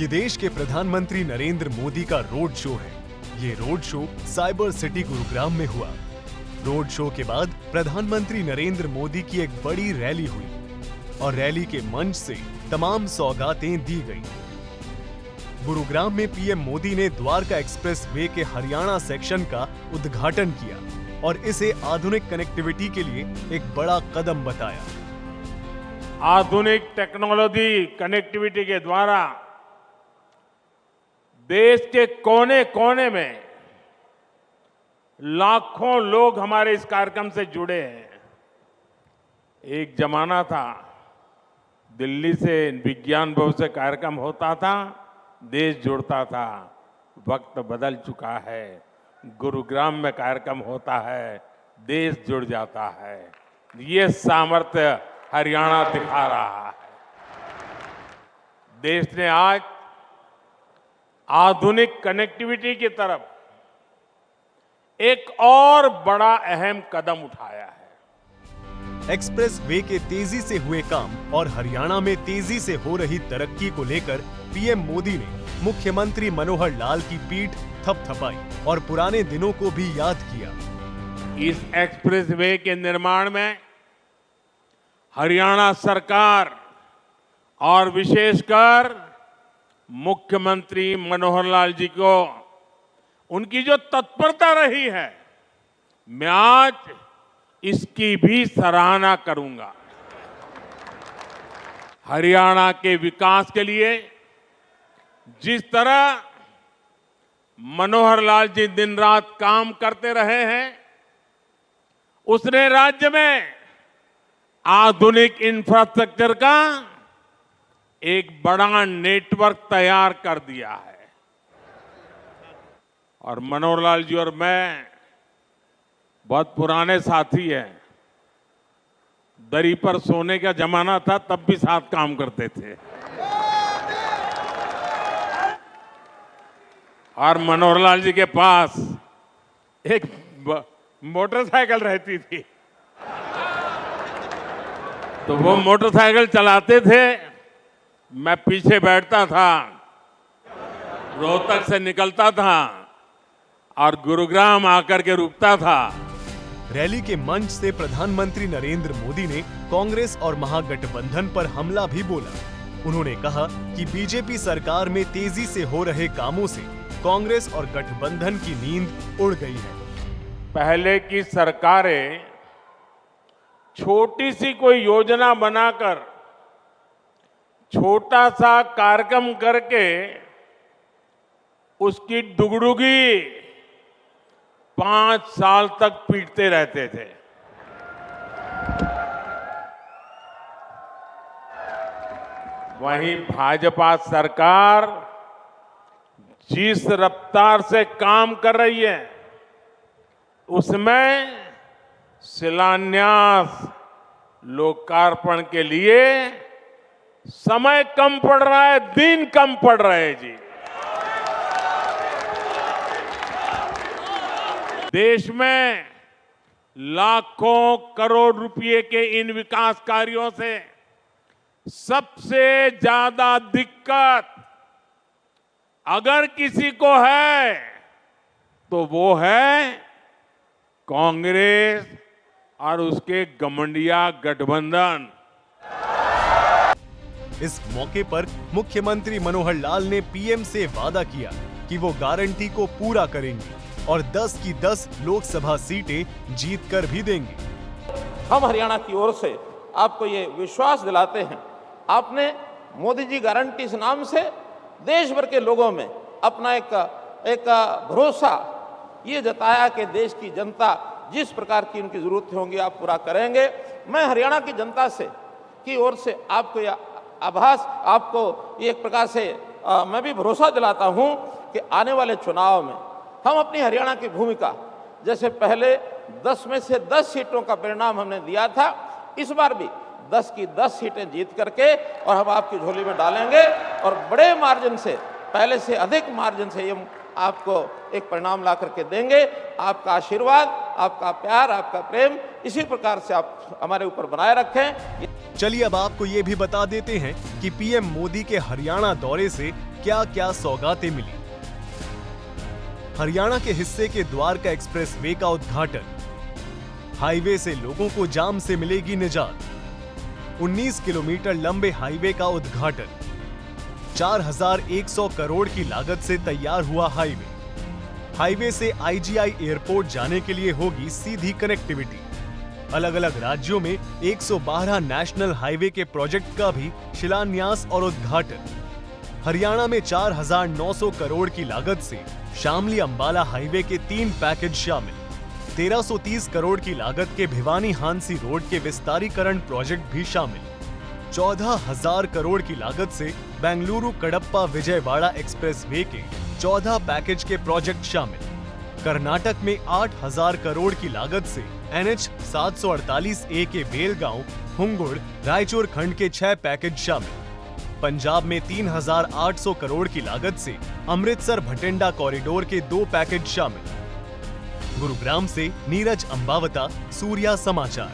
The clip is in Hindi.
ये देश के प्रधानमंत्री नरेंद्र मोदी का रोड शो है। ये road show cyber city Gurugram में हुआ। रोड शो के बाद प्रधानमंत्री नरेंद्र मोदी की एक बड़ी रैली हुई और रैली के मंच से तमाम सौगातें दी गई। गुरुग्राम में पीएम मोदी ने द्वारका एक्सप्रेस वे के हरियाणा सेक्शन का उद्घाटन किया और इसे आधुनिक कनेक्टिविटी के लिए एक बड़ा कदम बताया। आधुनिक टेक्नोलॉजी कनेक्टिविटी के द्वारा देश के कोने कोने में लाखों लोग हमारे इस कार्यक्रम से जुड़े हैं। एक जमाना था दिल्ली से विज्ञान भवन से कार्यक्रम होता था, देश जुड़ता था। वक्त बदल चुका है, गुरुग्राम में कार्यक्रम होता है, देश जुड़ जाता है। ये सामर्थ्य हरियाणा दिखा रहा है। देश ने आज आधुनिक कनेक्टिविटी की तरफ एक और बड़ा अहम कदम उठाया है। एक्सप्रेस वे के तेजी से हुए काम और हरियाणा में तेजी से हो रही तरक्की को लेकर पीएम मोदी ने मुख्यमंत्री मनोहर लाल की पीठ थपथपाई और पुराने दिनों को भी याद किया। इस एक्सप्रेस वे के निर्माण में हरियाणा सरकार और विशेषकर मुख्यमंत्री मनोहर लाल जी को उनकी जो तत्परता रही है, मैं आज इसकी भी सराहना करूंगा। हरियाणा के विकास के लिए जिस तरह मनोहर लाल जी दिन रात काम करते रहे हैं, उसने राज्य में आधुनिक इंफ्रास्ट्रक्चर का एक बड़ा नेटवर्क तैयार कर दिया है। और मनोहर लाल जी और मैं बहुत पुराने साथी हैं। दरी पर सोने का जमाना था, तब भी साथ काम करते थे। और मनोहर लाल जी के पास एक मोटरसाइकिल रहती थी, तो वो मोटरसाइकिल चलाते थे, मैं पीछे बैठता था, रोहतक से निकलता था और गुरुग्राम आकर के रुकता था। रैली के मंच से प्रधानमंत्री नरेंद्र मोदी ने कांग्रेस और महागठबंधन पर हमला भी बोला। उन्होंने कहा कि बीजेपी सरकार में तेजी से हो रहे कामों से कांग्रेस और गठबंधन की नींद उड़ गई है। पहले की सरकारें छोटी सी कोई योजना बनाकर छोटा सा कार्यक्रम करके उसकी डुगडुगी 5 साल तक पीटते रहते थे। वहीं भाजपा सरकार जिस रफ्तार से काम कर रही है, उसमें शिलान्यास लोकार्पण के लिए समय कम पड़ रहा है, दिन कम पड़ रहे हैं जी। देश में लाखों करोड़ रुपए के इन विकास कार्यों से सबसे ज्यादा दिक्कत अगर किसी को है तो वो है कांग्रेस और उसके गमंडिया गठबंधन। इस मौके पर मुख्यमंत्री मनोहर लाल ने पीएम से वादा किया कि वो गारंटी को पूरा करेंगे और 10 की 10 लोकसभा सीटें जीत कर भी देंगे। हम हरियाणा की ओर से आपको ये विश्वास दिलाते हैं, आपने मोदी जी गारंटी इस नाम से देश भर के लोगों में अपना एक भरोसा ये जताया कि देश की जनता जिस प्रकार की उनकी जरूरतें होंगी आप पूरा करेंगे। मैं हरियाणा की जनता से की ओर से आपको यह आभास, आपको एक प्रकार से मैं भी भरोसा दिलाता हूं कि आने वाले चुनाव में हम अपनी हरियाणा की भूमिका, जैसे पहले 10 में से 10 सीटों का परिणाम हमने दिया था, इस बार भी 10 की 10 सीटें जीत करके और हम आपकी झोली में डालेंगे और बड़े मार्जिन से, पहले से अधिक मार्जिन से हम आपको एक परिणाम ला करके देंगे। आपका आशीर्वाद, आपका प्यार, आपका प्रेम इसी प्रकार से आप हमारे ऊपर बनाए रखें। चलिए अब आपको ये भी बता देते हैं कि पीएम मोदी के हरियाणा दौरे से क्या क्या सौगातें मिली। हरियाणा के हिस्से के द्वारका एक्सप्रेस वे का उद्घाटन, हाईवे से लोगों को जाम से मिलेगी निजात। 19 किलोमीटर लंबे हाईवे का उद्घाटन, 4100 करोड़ की लागत से तैयार हुआ हाईवे। हाईवे से आईजीआई एयरपोर्ट जाने के लिए होगी सीधी कनेक्टिविटी। अलग अलग राज्यों में 112 नेशनल हाईवे के प्रोजेक्ट का भी शिलान्यास और उद्घाटन। हरियाणा में 4900 करोड़ की लागत से शामली अंबाला हाईवे के 3 पैकेज शामिल। 1330 करोड़ की लागत के भिवानी हांसी रोड के विस्तारीकरण प्रोजेक्ट भी शामिल। 14000 करोड़ की लागत से बेंगलुरु कडप्पा विजयवाड़ा एक्सप्रेस वे के 14 पैकेज के प्रोजेक्ट शामिल। कर्नाटक में 8000 करोड़ की लागत से NH 748A के बेलगांव, हुंगुड़, रायचूर खंड के 6 पैकेज शामिल। पंजाब में 3800 करोड़ की लागत से अमृतसर भटिंडा कॉरिडोर के 2 पैकेज शामिल। गुरुग्राम से नीरज अंबावता, सूर्या समाचार।